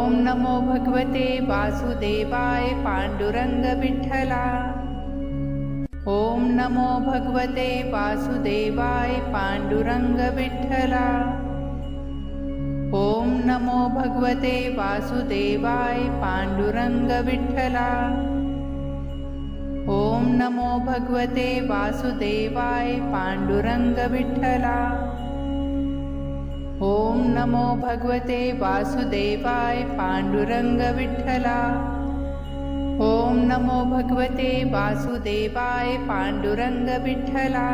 ओम नमो भगवते वासुदेवाय पांडुरंग विठ्ठला। ओम नमो भगवते वासुदेवाय पांडुरंग विठ्ठला। ओम नमो भगवते वासुदेवाय पांडुरंग विठ्ठला। ओम नमो भगवते वासुदेवाय पांडुरंग विठ्ठला। ओम नमो भगवते वासुदेवाय पांडुरंग विठ्ठला। ओम नमो भगवते वासुदेवाय पांडुरंग विठ्ठला।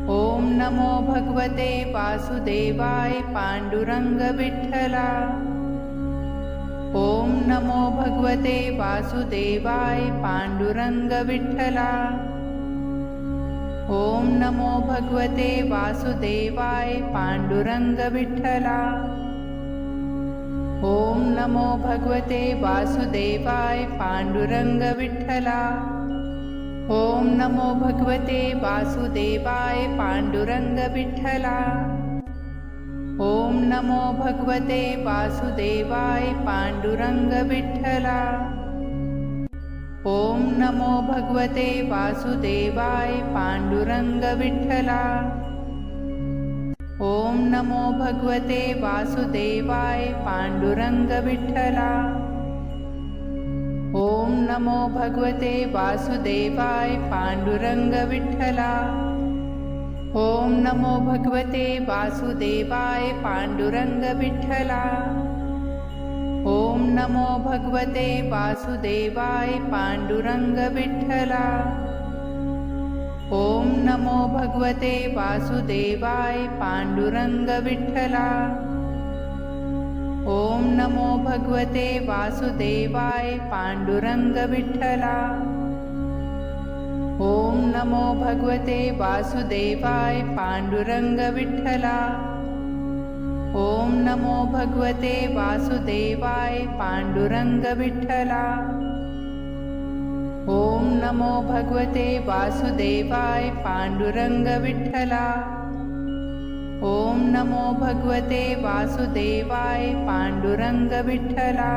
ओम नमो भगवते वासुदेवाय पांडुरंग विठ्ठला। ओम नमो भगवते वासुदेवाय पांडुरंग विठ्ठला। ओम नमो भगवते वासुदेवाय पांडुरंग विठ्ठला। ओम नमो भगवते वासुदेवाय पांडुरंग विठ्ठला। ओम नमो भगवते वासुदेवाय पांडुरंग विठ्ठला। ओम नमो भगवते वासुदेवाय पांडुरंग विठ्ठला। ओम नमो भगवते वासुदेवाय पांडुरंग विठ्ठला। ओम नमो भगवते वासुदेवाय पांडुरंग विठ्ठला। ओम नमो भगवते वासुदेवाय पांडुरंग विठ्ठला। ओम नमो भगवते वासुदेवाय पांडुरंग विठ्ठला। ओम नमो भगवते वासुदेवाय पांडुरंग विठ्ठला। ओम नमो भगवते वासुदेवाय पांडुरंग विठ्ठला। ओम नमो भगवते वासुदेवाय पांडुरंग विठ्ठला। ओम नमो भगवते वासुदेवाय पांडुरंग विठ्ठला। ओम नमो भगवते वासुदेवाय पांडुरंग विठ्ठला। ओम नमो भगवते वासुदेवाय पांडुरंग विठ्ठला। ओम नमो भगवते वासुदेवाय पांडुरंग विठ्ठला।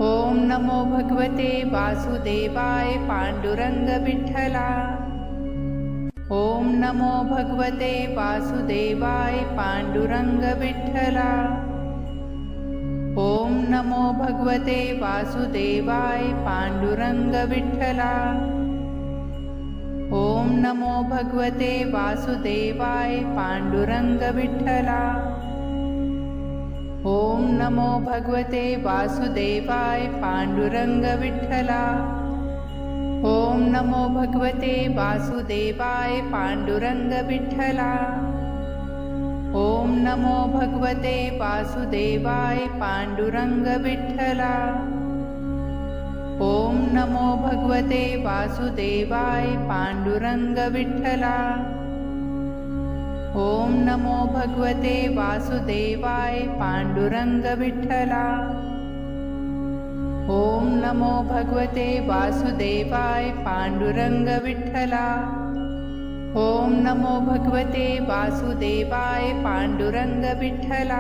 ओम नमो भगवते वासुदेवाय पांडुरंग विठ्ठला। ओम नमो भगवते वासुदेवाय पांडुरंग विठ्ठला। ओम नमो भगवते वासुदेवाय पांडुरंग विठ्ठला। ओम नमो भगवते वासुदेवाय पांडुरंग विठ्ठला। ओम नमो भगवते वासुदेवाय पांडुरंग विठ्ठला। ओम नमो भगवते वासुदेवाय पांडुरंग विठ्ठला। ओम नमो भगवते वासुदेवाय पांडुरंग विठ्ठला। ओम नमो भगवते वासुदेवाय पांडुरंग विठ्ठला। ओम नमो भगवते वासुदेवाय पांडुरंग विठ्ठला। ओम नमो भगवते वासुदेवाय पांडुरंग विठ्ठला। ओम नमो भगवते वासुदेवाय पांडुरंग विठ्ठला।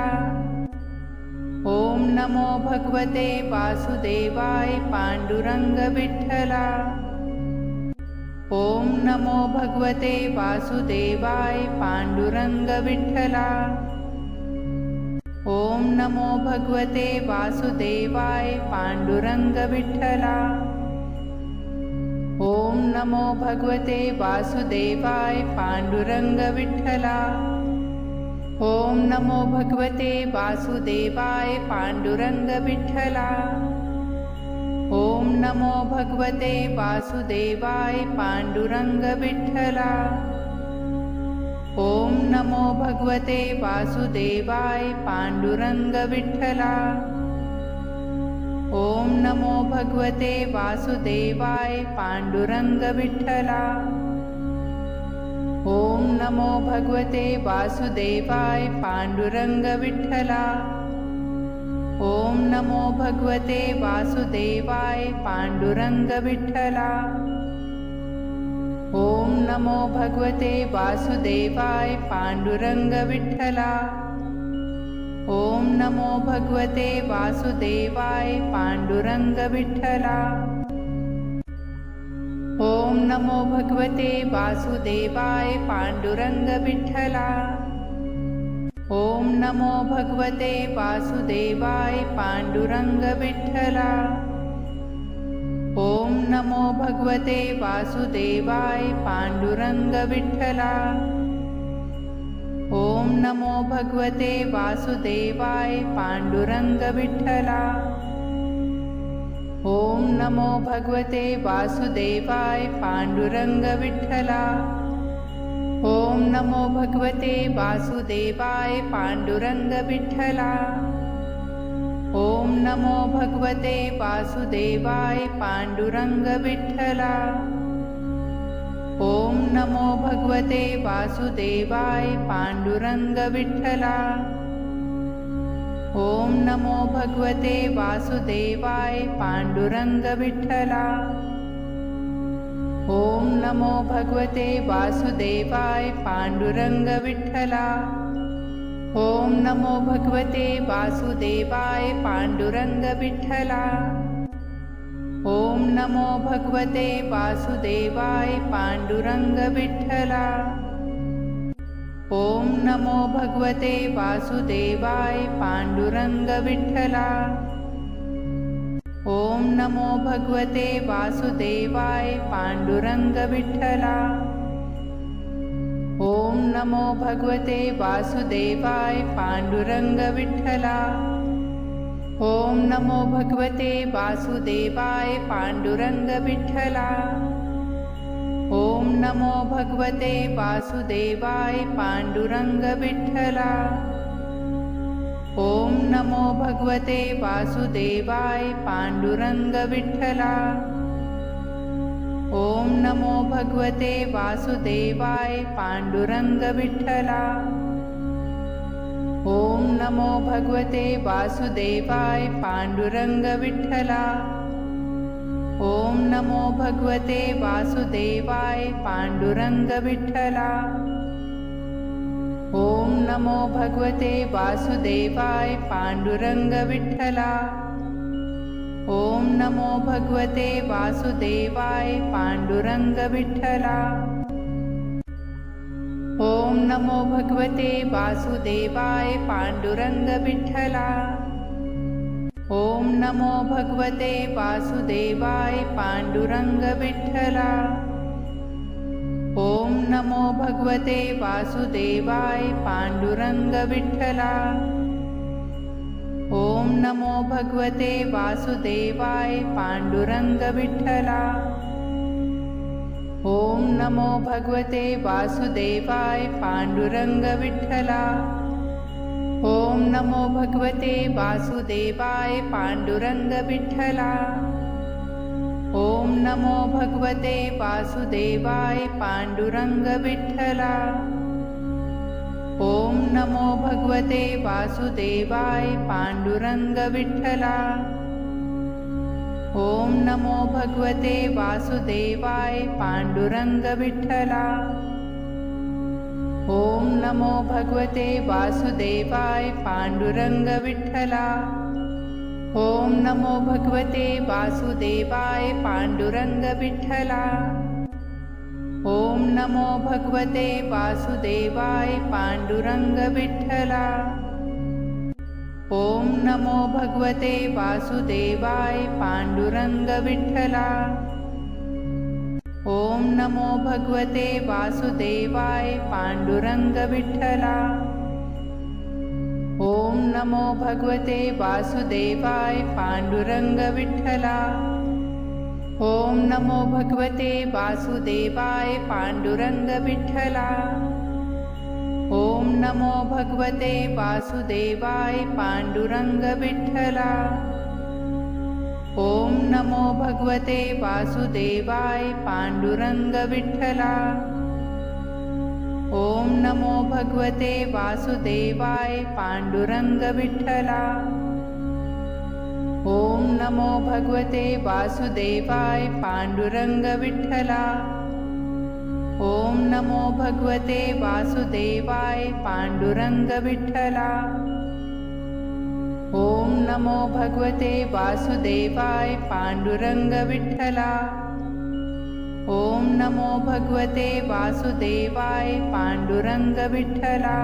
ओम नमो भगवते वासुदेवाय पांडुरंग विठ्ठला। ओम नमो भगवते वासुदेवाय पांडुरंग विठ्ठला। ओम नमो भगवते वासुदेवाय पांडुरंग विठ्ठला। ओम नमो भगवते वासुदेवाय पांडुरंग विठ्ठला। ओम नमो भगवते वासुदेवाय पांडुरंग विठ्ठला। ओम नमो भगवते वासुदेवाय पांडुरंग विठ्ठला। ओम नमो भगवते वासुदेवाय पांडुरंग विठ्ठला। ओम नमो भगवते वासुदेवाय पांडुरंग विठ्ठला। ओम नमो भगवते वासुदेवाय पांडुरंग विठ्ठला। ओम नमो भगवते वासुदेवाय पांडुरंग विठ्ठला। ओम नमो भगवते वासुदेवाय पांडुरंग विठ्ठला। ओम नमो भगवते वासुदेवाय पांडुरंग विठ्ठला। ओम नमो भगवते वासुदेवाय पांडुरंग विठ्ठला। ओम नमो भगवते वासुदेवाय पांडुरंग विठ्ठला। ओम नमो भगवते वासुदेवाय पांडुरंग विठ्ठला। ओम नमो भगवते वासुदेवाय पांडुरंग विठ्ठला। ओम नमो भगवते वासुदेवाय पांडुरंग विठ्ठला। ओम नमो भगवते वासुदेवाय पांडुरंग विठ्ठला। ओम नमो भगवते वासुदेवाय पांडुरंग विठ्ठला। ओम नमो भगवते वासुदेवाय पांडुरंग विठ्ठला। ओम नमो भगवते वासुदेवाय पांडुरंग विठ्ठला। ओम नमो भगवते वासुदेवाय पांडुरंग विठ्ठला। ओम नमो भगवते वासुदेवाय पांडुरंग विठ्ठला। ओम नमो भगवते वासुदेवाय पांडुरंग विठ्ठला। ओम नमो भगवते वासुदेवाय पांडुरंग विठ्ठला। ओम नमो भगवते वासुदेवाय पांडुरंग विठ्ठला। ओम नमो भगवते वासुदेवाय पांडुरंग विठ्ठला। ओम नमो भगवते वासुदेवाय पांडुरंग विठ्ठला। ओम नमो भगवते वासुदेवाय पांडुरंग विठ्ठला। ओम नमो भगवते वासुदेवाय पांडुरंग विठ्ठला। ओम नमो भगवते वासुदेवाय पांडुरंग विठ्ठला। ओम नमो भगवते वासुदेवाय पांडुरंग विठ्ठला। ओम नमो भगवते वासुदेवाय पांडुरंग विठ्ठला। ओम नमो भगवते वासुदेवाय पांडुरंग विठ्ठला। ओम नमो भगवते वासुदेवाय पांडुरंग विठ्ठला। ओम नमो भगवते वासुदेवाय पांडुरंग विठ्ठला। ओम नमो भगवते वासुदेवाय पांडुरंग विठ्ठला। ओम नमो भगवते वासुदेवाय पांडुरंग विठ्ठला। ओम नमो भगवते वासुदेवाय पांडुरंग विठ्ठला। ओम नमो भगवते वासुदेवाय पांडुरंग विठ्ठला। ओम नमो भगवते वासुदेवाय पांडुरंग विठ्ठला। ओम नमो भगवते वासुदेवाय पांडुरंग विठ्ठला। ओम नमो भगवते वासुदेवाय पांडुरंग विठ्ठला। ओम नमो भगवते वासुदेवाय पांडुरंग विठ्ठला। ओम नमो भगवते वासुदेवाय पांडुरंग विठ्ठला। ओम नमो भगवते वासुदेवाय पांडुरंग विठ्ठला। ओम नमो भगवते वासुदेवाय पांडुरंग विठ्ठला। ओम नमो भगवते वासुदेवाय पांडुरंग विठ्ठला। ओम नमो भगवते वासुदेवाय पांडुरंग विठ्ठला। ओम नमो भगवते वासुदेवाय पांडुरंग विठ्ठला। ओम नमो भगवते वासुदेवाय पांडुरंग विठ्ठला। ओम नमो भगवते वासुदेवाय पांडुरंग विठ्ठला। ओम नमो भगवते वासुदेवाय पांडुरंग विठ्ठला। ओम नमो भगवते वासुदेवाय पांडुरंग विठ्ठला। ओम नमो भगवते वासुदेवाय पांडुरंग विठ्ठला। ओम नमो भगवते वासुदेवाय पांडुरंग विठ्ठला। ओम नमो भगवते वासुदेवाय पांडुरंग विठ्ठला। ओम नमो भगवते वासुदेवाय पांडुरंग विठ्ठला।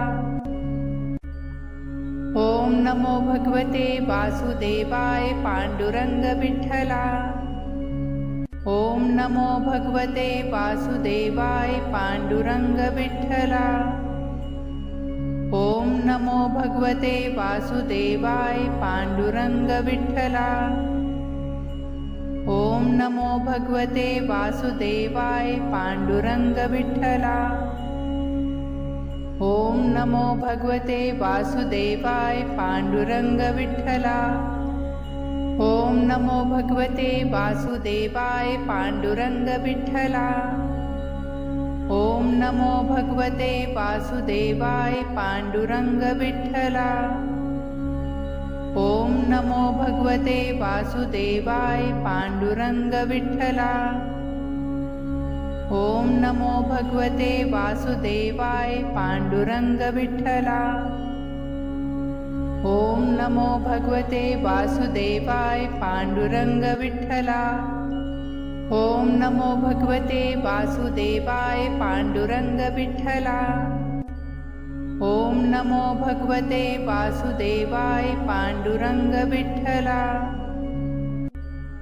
ओम नमो भगवते वासुदेवाय पांडुरंग विठ्ठला। ओम नमो भगवते वासुदेवाय पांडुरंग विठ्ठला। ओम नमो भगवते वासुदेवाय पांडुरंग विठ्ठला। ओम नमो भगवते वासुदेवाय पांडुरंग विठ्ठला। ओम नमो भगवते वासुदेवाय पांडुरंग विठ्ठला। ओम नमो भगवते वासुदेवाय पांडुरंग विठ्ठला। ओम नमो भगवते वासुदेवाय पांडुरंग विठ्ठला। ओम नमो भगवते वासुदेवाय पांडुरंग विठ्ठला। ओम नमो भगवते वासुदेवाय पांडुरंग विठ्ठला। ओम नमो भगवते वासुदेवाय पांडुरंग विठ्ठला। ओम नमो भगवते वासुदेवाय पांडुरंग विठ्ठला। ओम नमो भगवते वासुदेवाय पांडुरंग विठ्ठला।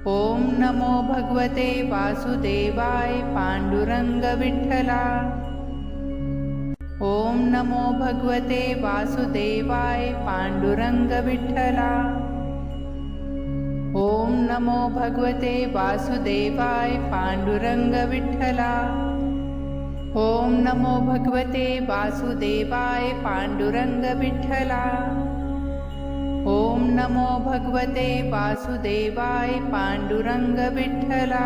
ओम नमो भगवते वासुदेवाय पांडुरंग विठ्ठला। ओम नमो भगवते वासुदेवाय पांडुरंग विठ्ठला। ओम नमो भगवते वासुदेवाय पांडुरंग विठ्ठला। ओम नमो भगवते वासुदेवाय पांडुरंग विठ्ठला। ओम नमो भगवते वासुदेवाय पांडुरंग विठ्ठला।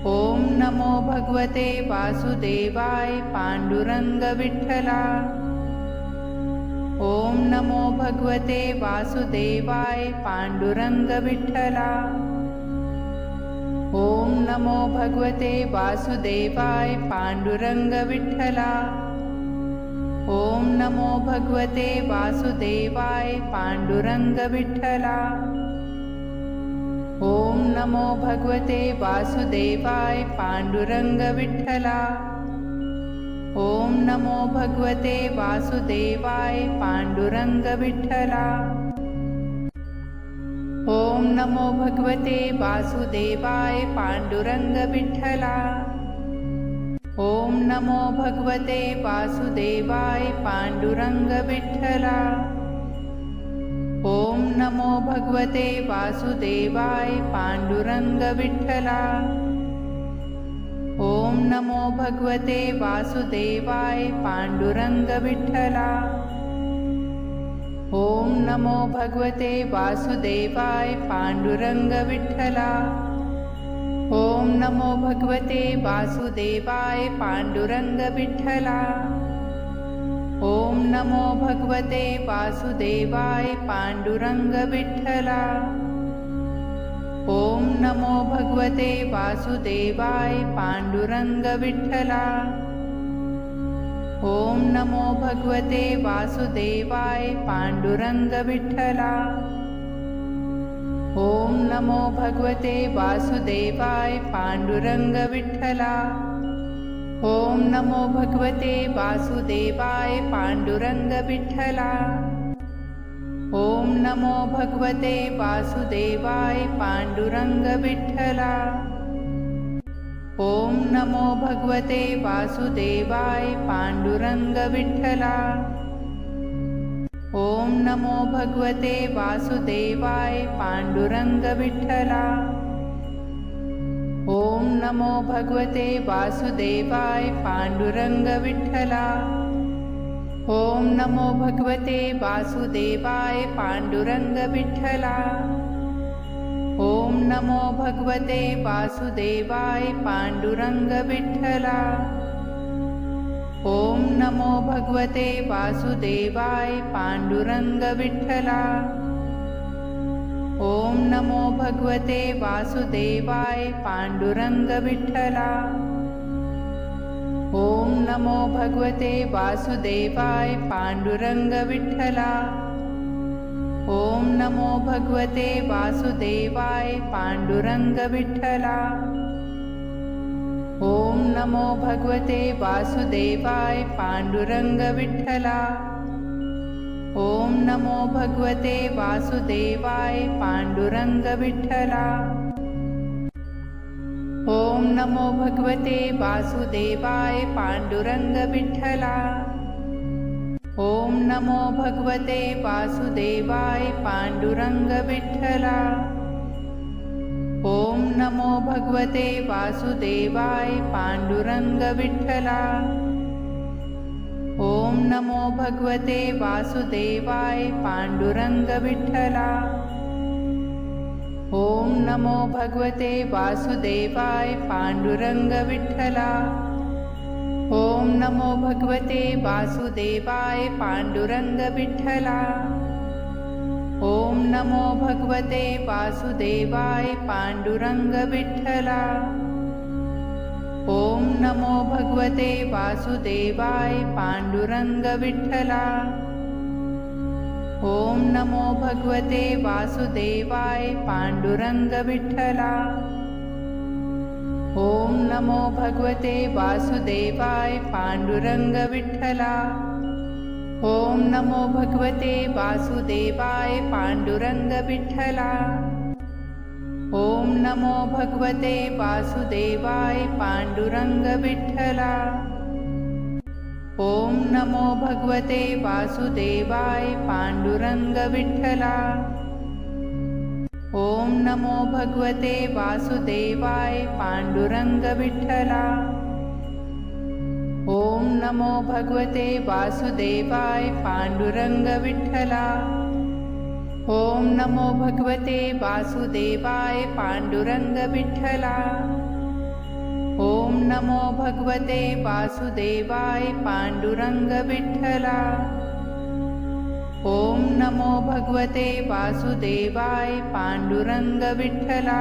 ओम नमो भगवते वासुदेवाय पांडुरंग विठ्ठला। ओम नमो भगवते वासुदेवाय पांडुरंग विठ्ठला। ओम नमो भगवते वासुदेवाय पांडुरंग विठ्ठला। ओम नमो भगवते वासुदेवाय पांडुरंग विठ्ठला। ओम नमो भगवते वासुदेवाय पांडुरंग विठ्ठला। ओम नमो भगवते वासुदेवाय पांडुरंग विठ्ठला। ओम नमो भगवते वासुदेवाय पांडुरंग विठ्ठला। ओम नमो भगवते वासुदेवाय पांडुरंग विठ्ठला। ओम नमो भगवते वासुदेवाय पांडुरंग विठ्ठला। ओम नमो भगवते वासुदेवाय पांडुरंग विठ्ठला। ओम नमो भगवते वासुदेवाय पांडुरंग विठ्ठला। ओम नमो भगवते वासुदेवाय पांडुरंग विठ्ठला। ओम नमो भगवते वासुदेवाय पांडुरंग विठ्ठला। ओम नमो भगवते वासुदेवाय पांडुरंग विठ्ठला। ओम नमो भगवते वासुदेवाय पांडुरंग विठ्ठला। ओम नमो भगवते वासुदेवाय पांडुरंग विठ्ठला। ओम नमो भगवते वासुदेवाय पांडुरंग विठ्ठला। ओम नमो भगवते वासुदेवाय पांडुरंग विठ्ठला। ओम नमो भगवते वासुदेवाय पांडुरंग विठ्ठला। ओम नमो भगवते वासुदेवाय पांडुरंग विठ्ठला। ओम नमो भगवते वासुदेवाय पांडुरंग विठ्ठला। ओम नमो भगवते वासुदेवाय पांडुरंग विठ्ठला। ओम नमो भगवते वासुदेवाय पांडुरंग विठ्ठला। ओम नमो भगवते वासुदेवाय पांडुरंग विठ्ठला। ओम नमो भगवते वासुदेवाय पांडुरंग विठ्ठला। ओम नमो भगवते वासुदेवाय पांडुरंग विठ्ठला। ओम नमो भगवते वासुदेवाय पांडुरंग विठ्ठला। ओम नमो भगवते वासुदेवाय पांडुरंग विठ्ठला। ओम नमो भगवते वासुदेवाय पांडुरंग विठ्ठला। ओम नमो भगवते वासुदेवाय पांडुरंग विठ्ठला। ओम नमो भगवते वासुदेवाय पांडुरंग विठ्ठला। ओम नमो भगवते वासुदेवाय पांडुरंग विठ्ठला। ओम नमो भगवते वासुदेवाय पांडुरंग विठ्ठला। ओम नमो भगवते वासुदेवाय पांडुरंग विठ्ठला। ओम नमो भगवते वासुदेवाय पांडुरंग विठ्ठला। ओम नमो भगवते वासुदेवाय पांडुरंग विठ्ठला। ओम नमो भगवते वासुदेवाय पांडुरंग विठ्ठला। ओम नमो भगवते वासुदेवाय पांडुरंग विठ्ठला। ओम नमो भगवते वासुदेवाय पांडुरंग विठ्ठला। ओम नमो भगवते वासुदेवाय पांडुरंग विठ्ठला। ओम नमो भगवते वासुदेवाय पांडुरंग विठ्ठला। ओम नमो भगवते वासुदेवाय पांडुरंग विठ्ठला। ओम नमो भगवते वासुदेवाय पांडुरंग विठ्ठला। ओम नमो भगवते वासुदेवाय पांडुरंग विठ्ठला। ओम नमो भगवते वासुदेवाय पांडुरंग विठ्ठला। ओम नमो भगवते वासुदेवाय पांडुरंग विठ्ठला। ओम नमो भगवते वासुदेवाय पांडुरंग विठ्ठला।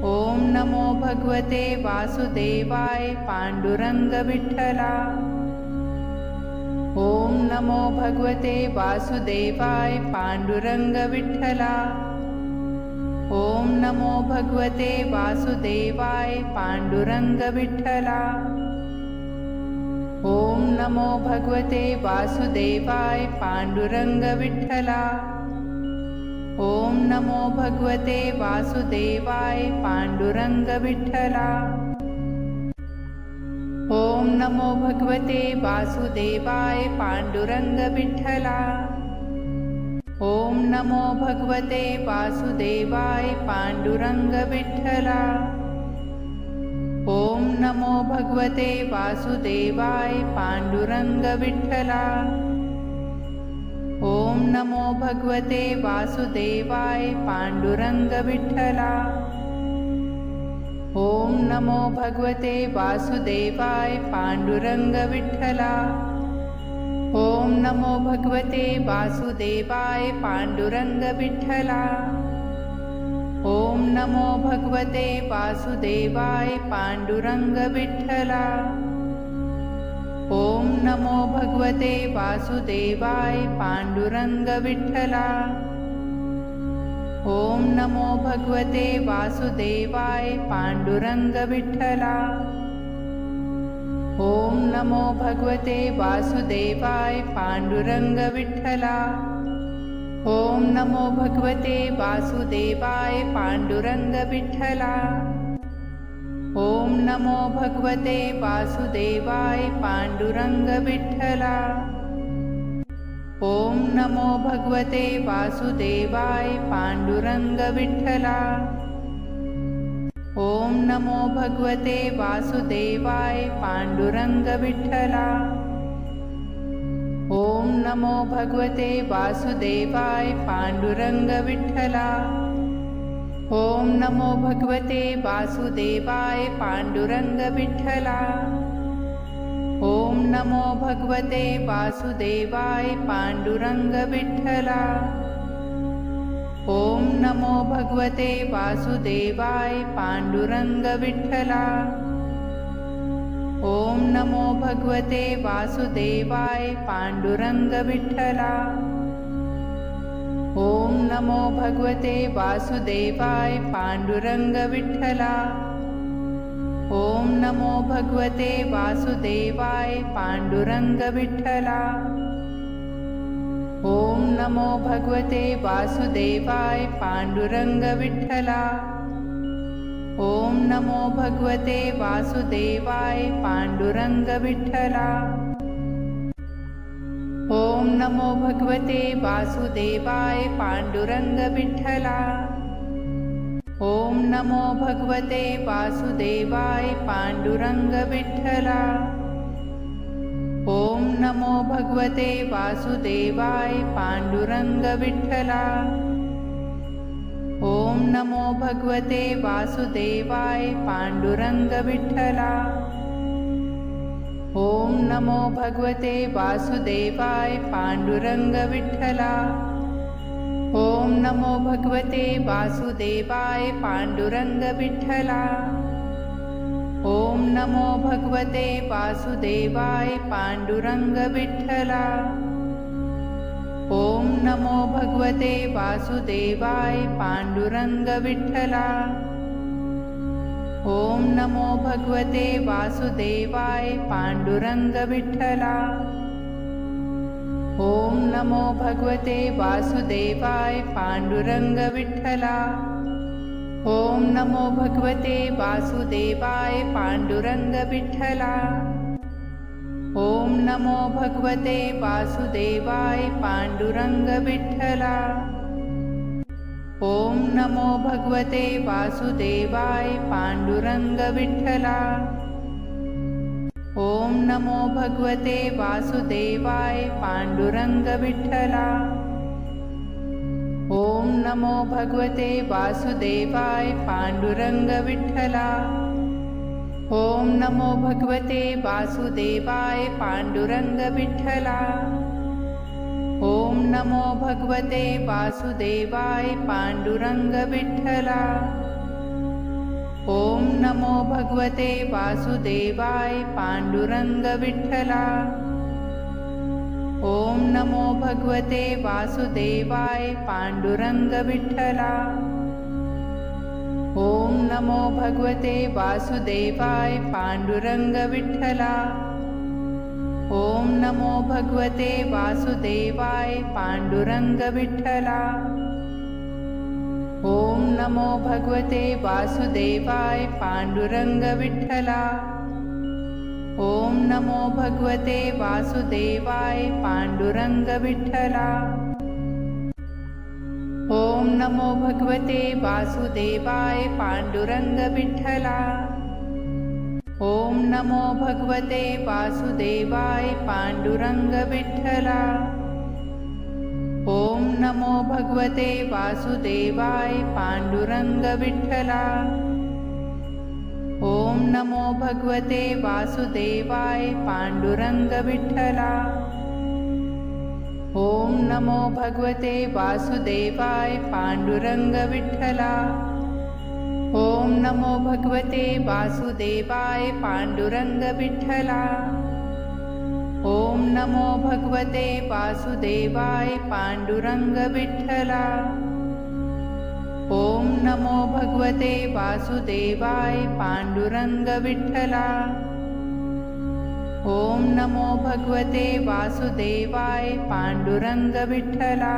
ओम नमो भगवते वासुदेवाय पांडुरंग विठ्ठला। ओम नमो भगवते वासुदेवाय पांडुरंग विठ्ठला। ओम नमो भगवते वासुदेवाय पांडुरंग विठ्ठला। ओम नमो भगवते वासुदेवाय पांडुरंग विठ्ठला। ओम नमो भगवते वासुदेवाय पांडुरंग विठ्ठला। ओम नमो भगवते वासुदेवाय पांडुरंग विठ्ठला। ओम नमो भगवते वासुदेवाय पांडुरंग विठ्ठला। ओम नमो भगवते वासुदेवाय पांडुरंग विठ्ठला। ओम नमो भगवते वासुदेवाय पांडुरंग विठ्ठला। ओम नमो भगवते वासुदेवाय पांडुरंग विठ्ठला। ओम नमो भगवते वासुदेवाय पांडुरंग विठ्ठला। ओम नमो भगवते वासुदेवाय पांडुरंग विठ्ठला। ओम नमो भगवते वासुदेवाय पांडुरंग विठ्ठला। ओम नमो भगवते वासुदेवाय पांडुरंग विठ्ठला। ओम नमो भगवते वासुदेवाय पांडुरंग विठ्ठला। ओम नमो भगवते वासुदेवाय पांडुरंग विठ्ठला। ओम नमो भगवते वासुदेवाय पांडुरंग विठ्ठला। ओम नमो भगवते वासुदेवाय पांडुरंग विठ्ठला। ओम नमो भगवते वासुदेवाय पांडुरंग विठ्ठला। ओम नमो भगवते वासुदेवाय पांडुरंग विठ्ठला। ओम नमो भगवते वासुदेवाय पांडुरंग विठ्ठला। ओम नमो भगवते वासुदेवाय पांडुरंग विठ्ठला। ओम नमो भगवते वासुदेवाय पांडुरंग विठ्ठला। ओम नमो भगवते वासुदेवाय पांडुरंग विठ्ठला। ओम नमो भगवते वासुदेवाय पांडुरंग विठ्ठला। ओम नमो भगवते वासुदेवाय पांडुरंग विठ्ठला। ओम नमो भगवते वासुदेवाय पांडुरंग विठ्ठला। ओम नमो भगवते वासुदेवाय पांडुरंग विठ्ठला। ओम नमो भगवते वासुदेवाय पांडुरंग विठ्ठला। ओम नमो भगवते वासुदेवाय पांडुरंग विठ्ठला। ओम नमो भगवते वासुदेवाय पांडुरंग विठ्ठला। ओम नमो भगवते वासुदेवाय पांडुरंग विठ्ठला। ओम नमो भगवते वासुदेवाय पांडुरंग विठ्ठला। ओम नमो भगवते वासुदेवाय पांडुरंग विठ्ठला। ओम नमो भगवते वासुदेवाय पांडुरंग विठ्ठला। ओम नमो भगवते वासुदेवाय पांडुरंग विठ्ठला। ओम नमो भगवते वासुदेवाय पांडुरंग विठ्ठला। ओम नमो भगवते वासुदेवाय पांडुरंग विठ्ठला। ओम नमो भगवते वासुदेवाय पांडुरंग विठ्ठला। ओम नमो भगवते वासुदेवाय पांडुरंग विठ्ठला। ओम नमो भगवते वासुदेवाय पांडुरंग विठ्ठला। ओम नमो भगवते वासुदेवाय पांडुरंग विठ्ठला। ओम नमो भगवते वासुदेवाय पांडुरंग विठ्ठला। ओम नमो भगवते वासुदेवाय पांडुरंग विठ्ठला। ओम नमो भगवते वासुदेवाय पांडुरंग विठ्ठला। ओम नमो भगवते वासुदेवाय पांडुरंग विठ्ठला। ओम नमो भगवते वासुदेवाय पांडुरंग विठ्ठला। ओम नमो भगवते वासुदेवाय पांडुरंग विठ्ठला। ओम नमो भगवते वासुदेवाय पांडुरंग विठ्ठला। ओम नमो भगवते वासुदेवाय पांडुरंग विठ्ठला। ओम नमो भगवते वासुदेवाय पांडुरंग विठ्ठला। ओम नमो भगवते वासुदेवाय पांडुरंग विठ्ठला। ओम नमो भगवते वासुदेवाय पांडुरंग विठ्ठला। ओम नमो भगवते वासुदेवाय पांडुरंग विठ्ठला। ओम नमो भगवते वासुदेवाय पांडुरंग विठ्ठला। ओम नमो भगवते वासुदेवाय पांडुरंग विठ्ठला। ओम नमो भगवते वासुदेवाय पांडुरंग विठ्ठला। ओम नमो भगवते वासुदेवाय पांडुरंग विठ्ठला। ओम नमो भगवते वासुदेवाय पांडुरंग विठ्ठला। ओम नमो भगवते वासुदेवाय पांडुरंग विठ्ठला।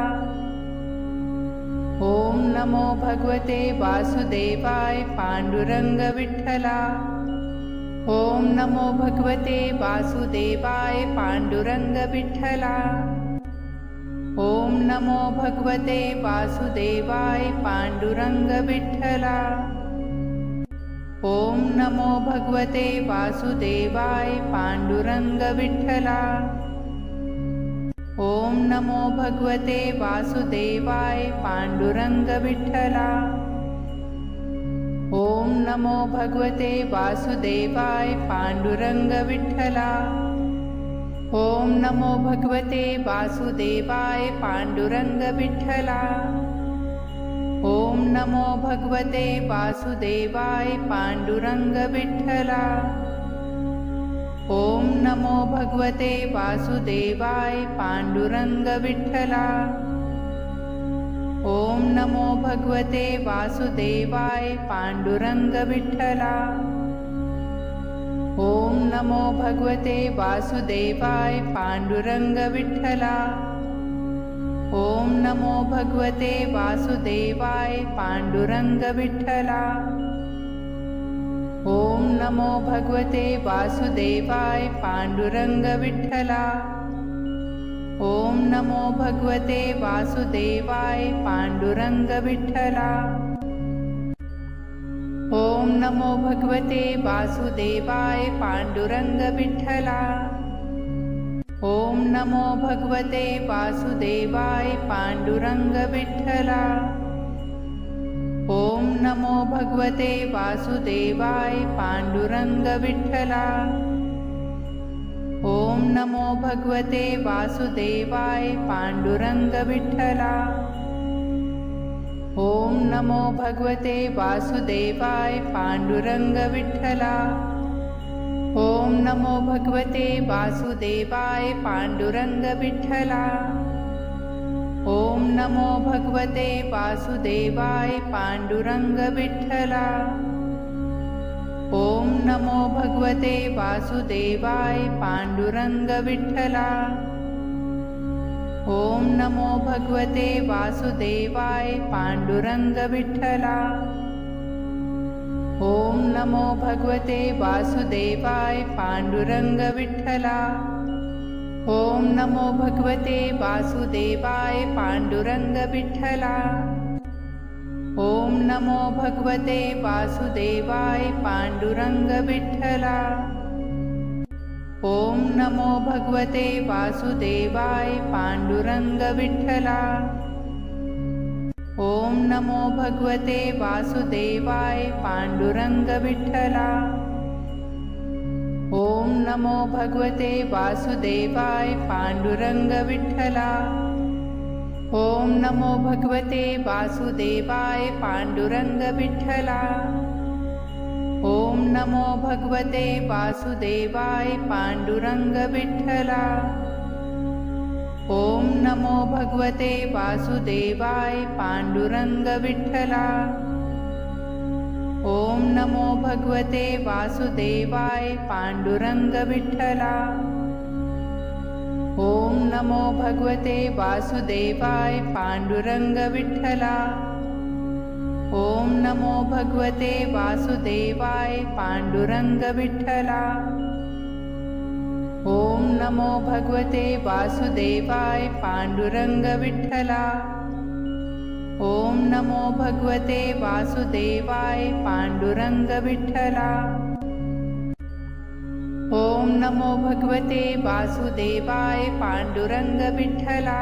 ओम नमो भगवते वासुदेवाय पांडुरंग विठ्ठला। ओम नमो भगवते वासुदेवाय पांडुरंग विठ्ठला। ओम नमो भगवते वासुदेवाय पांडुरंग विठ्ठला। ओम नमो भगवते वासुदेवाय पांडुरंग विठ्ठला। ओम नमो भगवते वासुदेवाय पांडुरंग विठ्ठला। ओम नमो भगवते वासुदेवाय पांडुरंग विठ्ठला। ओम नमो भगवते वासुदेवाय पांडुरंग विठ्ठला। ओम नमो भगवते वासुदेवाय पांडुरंग विठ्ठला। ओम नमो भगवते वासुदेवाय पांडुरंग विठ्ठला। ओम नमो भगवते वासुदेवाय पांडुरंग विठ्ठला। ओम नमो भगवते वासुदेवाय पांडुरंग विठ्ठला। ओम नमो भगवते वासुदेवाय पांडुरंग विठ्ठला। ओम नमो भगवते वासुदेवाय पांडुरंग विठ्ठला। ओम नमो भगवते वासुदेवाय पांडुरंग विठ्ठला। ओम नमो भगवते वासुदेवाय पांडुरंग विठ्ठला। ओम नमो भगवते वासुदेवाय पांडुरंग विठ्ठला। ओम नमो भगवते वासुदेवाय पांडुरंग विठ्ठला। ओम नमो भगवते वासुदेवाय पांडुरंग विठ्ठला। ओम नमो भगवते वासुदेवाय पांडुरंग विठ्ठला। ओम नमो भगवते वासुदेवाय पांडुरंग विठ्ठला। ओम नमो भगवते वासुदेवाय पांडुरंग विठ्ठला। ओम नमो भगवते वासुदेवाय पांडुरंग विठ्ठला। ओम नमो भगवते वासुदेवाय पांडुरंग विठ्ठला। ओम नमो भगवते वासुदेवाय पांडुरंग विठ्ठला। ओम नमो भगवते वासुदेवाय पांडुरंग विठ्ठला। ओम नमो भगवते वासुदेवाय पांडुरंग विठ्ठला। ओम नमो भगवते वासुदेवाय पांडुरंग विठ्ठला। ओम नमो भगवते वासुदेवाय पांडुरंग विठ्ठला। ओम नमो भगवते वासुदेवाय पांडुरंग विठ्ठला। ओम नमो भगवते वासुदेवाय पांडुरंग विठ्ठला। ओम नमो भगवते वासुदेवाय पांडुरंग विठ्ठला। ओम नमो भगवते वासुदेवाय पांडुरंग विठ्ठला। ओम नमो भगवते वासुदेवाय पांडुरंग विठ्ठला। ओम नमो भगवते वासुदेवाय पांडुरंग विठ्ठला। ओम नमो भगवते वासुदेवाय पांडुरंग विठ्ठला। ओम नमो भगवते वासुदेवाय पांडुरंग विठ्ठला। ओम नमो भगवते वासुदेवाय पांडुरंग विठ्ठला। ओम नमो भगवते वासुदेवाय पांडुरंग विठ्ठला।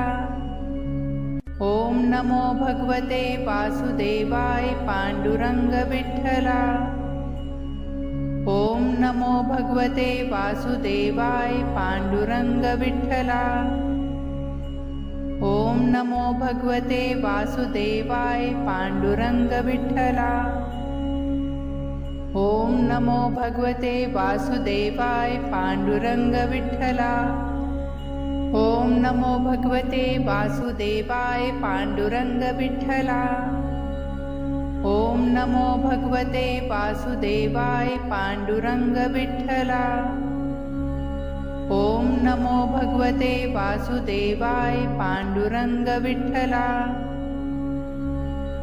ओम नमो भगवते वासुदेवाय पांडुरंग विठ्ठला। ओम नमो भगवते वासुदेवाय पांडुरंग विठ्ठला। ओम नमो भगवते वासुदेवाय पांडुरंग विठ्ठला। ओम नमो भगवते वासुदेवाय पांडुरंग विठ्ठला। ओम नमो भगवते वासुदेवाय पांडुरंग विठ्ठला। ओम नमो भगवते वासुदेवाय पांडुरंग विठ्ठला। ओम नमो भगवते वासुदेवाय पांडुरंग विठ्ठला।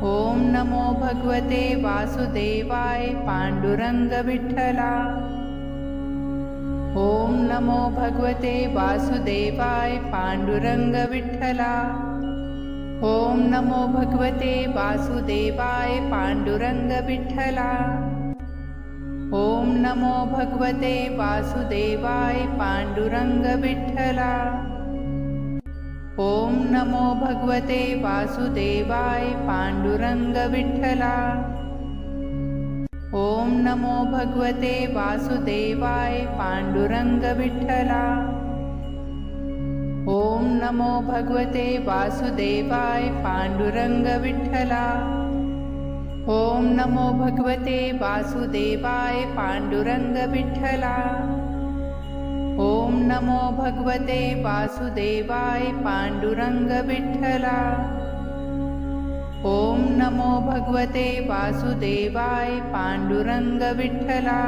ओम नमो भगवते वासुदेवाय पांडुरंग विठ्ठला। ओम नमो भगवते वासुदेवाय पांडुरंग विठ्ठला। ओम नमो भगवते वासुदेवाय पांडुरंग विठ्ठला। ओम नमो भगवते वासुदेवाय पांडुरंग विठ्ठला। ओम नमो भगवते वासुदेवाय पांडुरंग विठ्ठला। ओम नमो भगवते वासुदेवाय पांडुरंग विठ्ठला। ओम नमो भगवते वासुदेवाय पांडुरंग विठ्ठला। ओम नमो भगवते वासुदेवाय पांडुरंग विठ्ठला। ओम नमो भगवते वासुदेवाय पांडुरंग विठ्ठला। ओम नमो भगवते वासुदेवाय पांडुरंग विठ्ठला।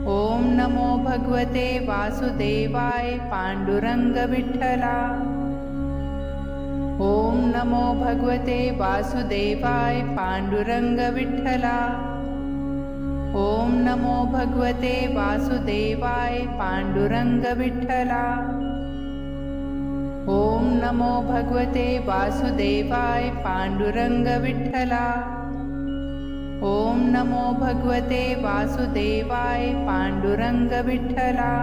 ओम नमो भगवते वासुदेवाय पांडुरंग विठ्ठला। ओम नमो भगवते वासुदेवाय पांडुरंग विठ्ठला। ओम नमो भगवते वासुदेवाय पांडुरंग विठ्ठला। ओम नमो भगवते वासुदेवाय पांडुरंग विठ्ठला। ओम नमो भगवते वासुदेवाय पांडुरंग विठ्ठला।